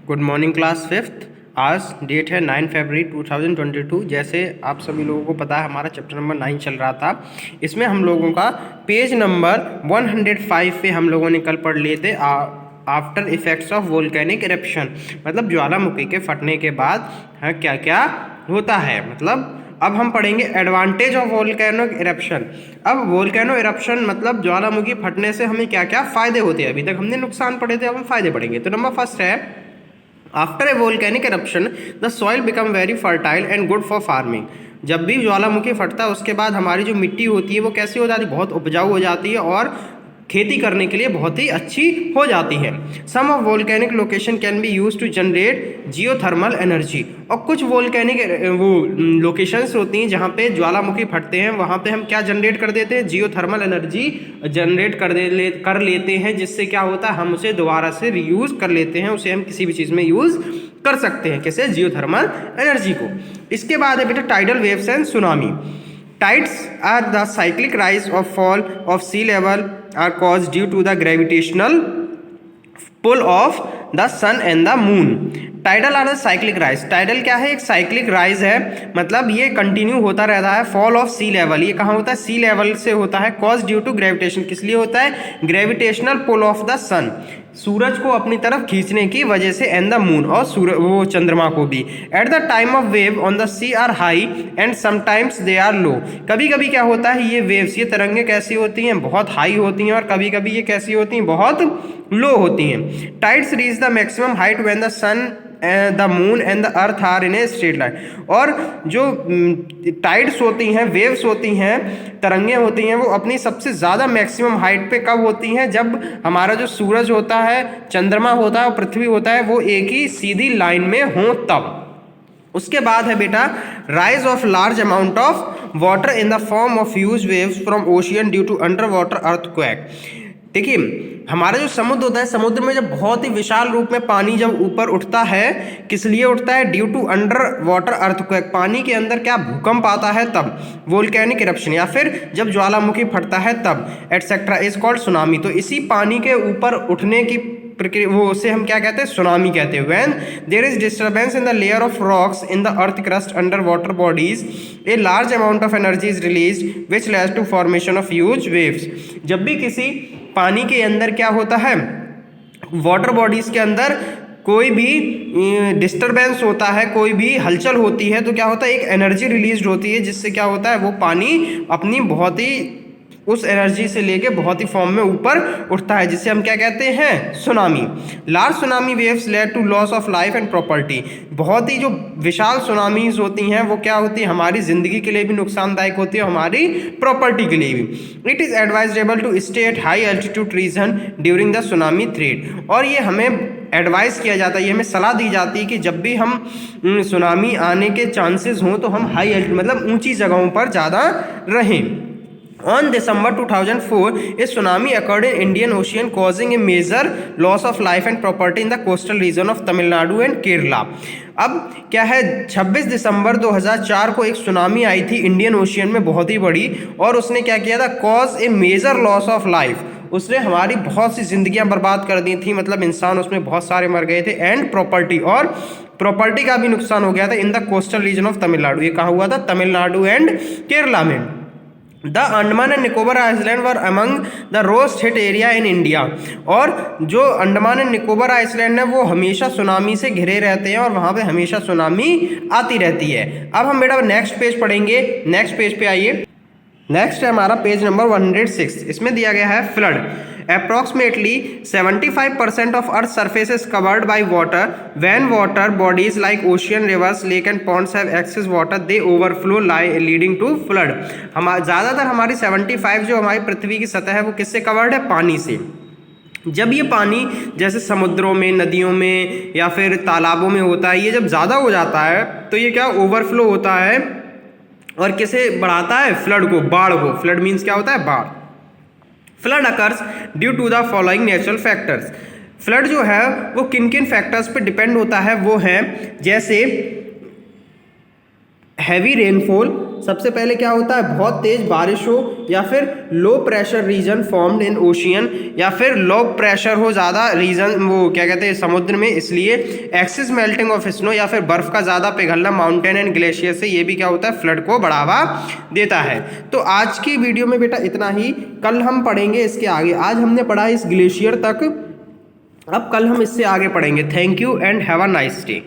Good morning class fifth. आज date है 9 फरवरी 2022। जैसे आप सभी लोगों को पता है हमारा चैप्टर नंबर 9 चल रहा था। इसमें हम लोगों का पेज नंबर 105 पे हम लोगों ने कल पढ़ लिए थे after effects of volcanic eruption, मतलब ज्वालामुखी के फटने के बाद क्या क्या होता है। मतलब अब हम पढ़ेंगे एडवांटेज ऑफ वोल्केनो इरप्शन। अब वोल्केनो इरप्शन मतलब ज्वालामुखी फटने से हमें क्या क्या फायदे होते हैं। अभी तक हमने नुकसान पढ़े थे, अब हम फायदे पढ़ेंगे। तो नंबर फर्स्ट है, after a volcanic eruption the soil become very fertile and good for farming. जब भी ज्वालामुखी फटता है उसके बाद हमारी जो मिट्टी होती है वो कैसी हो जाती है, बहुत उपजाऊ हो जाती है और खेती करने के लिए बहुत ही अच्छी हो जाती है। Some of volcanic location can be use to generate geothermal energy. और कुछ वोल्केनिक वो लोकेशंस होती हैं जहाँ पे ज्वालामुखी फटते हैं, वहाँ पे हम क्या जनरेट कर देते हैं, जियोथर्मल एनर्जी जनरेट कर लेते हैं, जिससे क्या होता है हम उसे दोबारा से रीयूज़ कर लेते हैं, उसे हम किसी भी चीज़ में यूज़ कर सकते हैं, कैसे, जियोथर्मल एनर्जी को। इसके बाद है बेटा tidal waves and tsunami. Tides are the cyclic rise or fall of sea level are caused due to the gravitational pull of the sun and the moon. Tidal are the cyclic rise. Tidal क्या है, एक cyclic rise है, मतलब ये continue होता रहता है। Fall of C level, ये कहाँ होता है, सी लेवल से होता है। कॉज ड्यू टू ग्रेविटेशन, किस लिए होता है, ग्रेविटेशनल पुल ऑफ द सन, सूरज को अपनी तरफ खींचने की वजह से, एंड द मून, और वो चंद्रमा को भी। At the time of wave on the sea are high and sometimes they are low. कभी कभी क्या होता है, ये वेव्स, ये तरंगे कैसी होती हैं, बहुत हाई होती हैं, और कभी कभी ये कैसी होती हैं, बहुत लो होती हैं। Tides reach the maximum height when the sun the moon and the earth are in a straight line. और जो टाइड्स होती हैं, वेव्स होती हैं, तरंगे होती हैं, वो अपनी सबसे ज़्यादा मैक्सिमम हाइट पे कब होती हैं, जब हमारा जो सूरज होता है, चंद्रमा होता है और पृथ्वी होता है, वो एक ही सीधी लाइन में हो तब। उसके बाद है बेटा rise of large amount of water in the form of huge waves from ocean due to under water earthquake. देखिए हमारा जो समुद्र होता है, समुद्र में जब बहुत ही विशाल रूप में पानी जब ऊपर उठता है, किस लिए उठता है, due to under water earthquake, पानी के अंदर क्या भूकंप आता है तब, वोल्केनिक इरप्शन, या फिर जब ज्वालामुखी फटता है तब, एटसेट्रा, इज कॉल्ड सुनामी। तो इसी पानी के ऊपर उठने की प्रक्रिया, वो उसे हम क्या कहते हैं, सुनामी कहते हैं। When there is disturbance in the layer of rocks in the earth crust under water bodies, a large amount of energy is release which leads to formation of huge waves. जब भी किसी पानी के अंदर क्या होता है, वाटर बॉडीज के अंदर कोई भी डिस्टरबेंस होता है, कोई भी हलचल होती है, तो क्या होता है, एक एनर्जी रिलीज होती है, जिससे क्या होता है, वो पानी अपनी बहुत ही उस एनर्जी से लेके बहुत ही फॉर्म में ऊपर उठता है, जिसे हम क्या कहते हैं, tsunami. Large tsunami waves lead to loss of life and property. बहुत ही जो विशाल सुनामीज होती हैं वो क्या होती है, हमारी ज़िंदगी के लिए भी नुकसानदायक होती है, हमारी प्रॉपर्टी के लिए भी। It is advisable to stay at high altitude region during the tsunami threat. और ये हमें एडवाइस किया जाता है, ये हमें सलाह दी जाती है कि जब भी हम सुनामी आने के चांसेस हों तो हम हाई एल्टीट्यूड मतलब ऊंची जगहों पर ज़्यादा रहें। On December 2004, a tsunami occurred in Indian Ocean, causing a major loss of life and property in the coastal region of Tamil Nadu and Kerala. अब क्या है, 26 दिसंबर 2004 को एक सुनामी आई थी इंडियन ओशियन में, बहुत ही बड़ी, और उसने क्या किया था, cause a major loss of life, उसने हमारी बहुत सी जिंदगियां बर्बाद कर दी थी, मतलब इंसान उसमें बहुत सारे मर गए थे, एंड प्रॉपर्टी, और प्रॉपर्टी का भी नुकसान हो गया था in the coastal region of Tamil Nadu. ये कहाँ हुआ था, तमिलनाडु एंड केरला में। The Andaman and Nicobar island were among the worst hit area in India. और जो अंडमान एंड निकोबार आइसलैंड है वो हमेशा सुनामी से घिरे रहते हैं और वहाँ पे हमेशा सुनामी आती रहती है। अब हम बेटा नेक्स्ट पेज पढ़ेंगे। नेक्स्ट पेज पे आइए। नेक्स्ट है हमारा पेज नंबर 106। इसमें दिया गया है flood. Approximately 75% of Earth's surface is covered by water. When water bodies like ocean, rivers, lake and ponds have excess water, they overflow, leading to flood. ज़्यादातर हमारी 75 जो हमारी पृथ्वी की सतह है वो किससे कवर्ड है, पानी से। जब ये पानी जैसे समुद्रों में, नदियों में या फिर तालाबों में होता है, ये जब ज़्यादा हो जाता है तो ये क्या ओवरफ्लो होता है और किसे बढ़ाता है, फ्लड को, बाढ़ को। फ्लड मीन्स क्या होता है, बाढ़। Flood occurs due to the following natural factors. Flood जो है वो किन किन फैक्टर्स पे डिपेंड होता है, वो है जैसे हैवी रेनफॉल, सबसे पहले क्या होता है, बहुत तेज बारिश हो, या फिर low pressure region formed in ocean, या फिर लो प्रेशर हो ज़्यादा रीजन, वो क्या कहते हैं, समुद्र में, इसलिए एक्सेस मेल्टिंग ऑफ स्नो, या फिर बर्फ का ज़्यादा पिघलना माउंटेन एंड ग्लेशियर से, ये भी क्या होता है, फ्लड को बढ़ावा देता है। तो आज की वीडियो में बेटा इतना ही, कल हम पढ़ेंगे इसके आगे। आज हमने पढ़ा इस ग्लेशियर तक, अब कल हम इससे आगे पढ़ेंगे। Thank you and have a nice day.